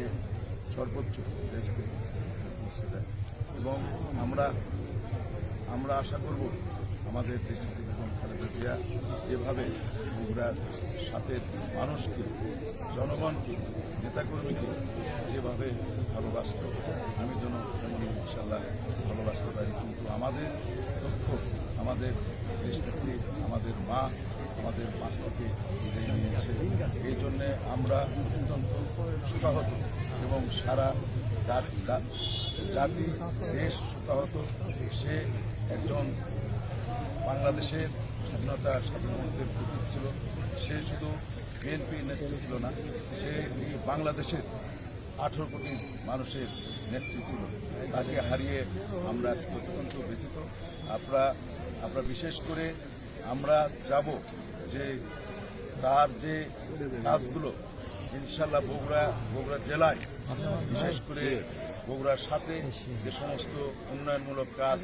তাকে সর্বোচ্চ রেসপেক্ট পৌঁছে দেয়। এবং আমরা আশা করব আমাদের দেশটি বেগম খালেদা জিয়া যেভাবে বগুড়ার সাথে মানুষকে, জনগণকে, নেতাকর্মীকে যেভাবে ভালোবাসত, আমি যেন তেমনি ইনশাল্লাহ ভালোবাসতে পারি। কিন্তু আমাদের লক্ষ্য, আমাদের দেশনেত্রী, আমাদের মা আমাদের পাশ থেকে বিদায় নিয়েছে। এই জন্যে আমরা অত্যন্ত শোকাহত এবং সারা জাতি, দেশ শোকাহত। সে একজন বাংলাদেশের স্বাধীনতার প্রতীক ছিল। সে শুধু বিএনপির নেত্রী ছিল না, সে এই বাংলাদেশের 18 কোটি মানুষের নেত্রী ছিল। তাকে হারিয়ে আমরা অত্যন্ত ব্যথিত। আমরা বিশেষ করে আমরা যাব যে তার যে কাজগুলো ইনশাল্লাহ বগুড়া জেলায়, বিশেষ করে বগুড়ার সাথে যে সমস্ত উন্নয়নমূলক কাজ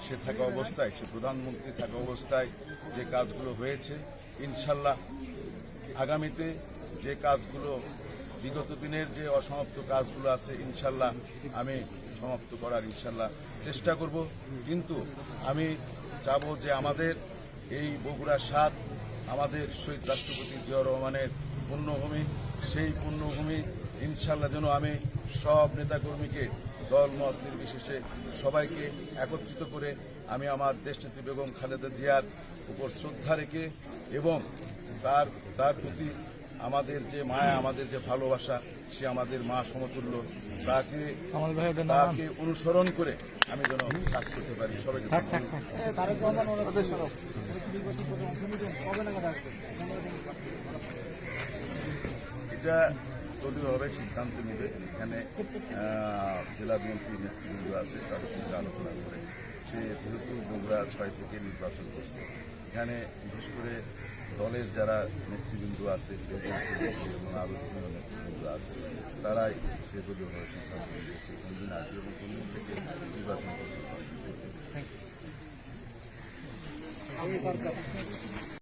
সে থাকা অবস্থায়, সে প্রধানমন্ত্রী থাকা অবস্থায় যে কাজগুলো হয়েছে, ইনশাল্লাহ আগামীতে যে কাজগুলো, বিগত দিনের যে অসমাপ্ত কাজগুলো আছে, ইনশাল্লাহ আমি সমাপ্ত করার ইনশাল্লাহ চেষ্টা করব। কিন্তু আমি চাবো যে আমাদের এই বগুড়া ৭ আমাদের শহীদ রাষ্ট্রপতি জিয়াউর রহমানের পুণ্যভূমি। সেই পুণ্যভূমি ইনশাল্লাহ যেন আমি সব নেতাকর্মীকে দলমত নির্বিশেষে সবাইকে একত্রিত করে আমি আমার দেশনেত্রী বেগম খালেদা জিয়ার উপর শ্রদ্ধা রেখে এবং তার প্রতি আমাদের যে মায়া, আমাদের যে ভালোবাসা, সে আমাদের মা সমতুল্য, তাকে অনুসরণ করে আমি যেন কাজ করতে পারি। সবাইকে এটা দলীয়ভাবে সিদ্ধান্ত নেবে। এখানে জেলা বিএনপি নেতৃবৃন্দ আছে, তাদের সঙ্গে আলোচনা করে সে যেহেতু বগুড়া ৬ থেকে নির্বাচন করছে, এখানে বিশেষ করে দলের যারা নেতৃবৃন্দ আছে এবং আরও সিনিয়র নেতৃবৃন্দ আছে, তারাই সে দলীয়ভাবে সিদ্ধান্ত নিয়েছে। কোনদিন আগেও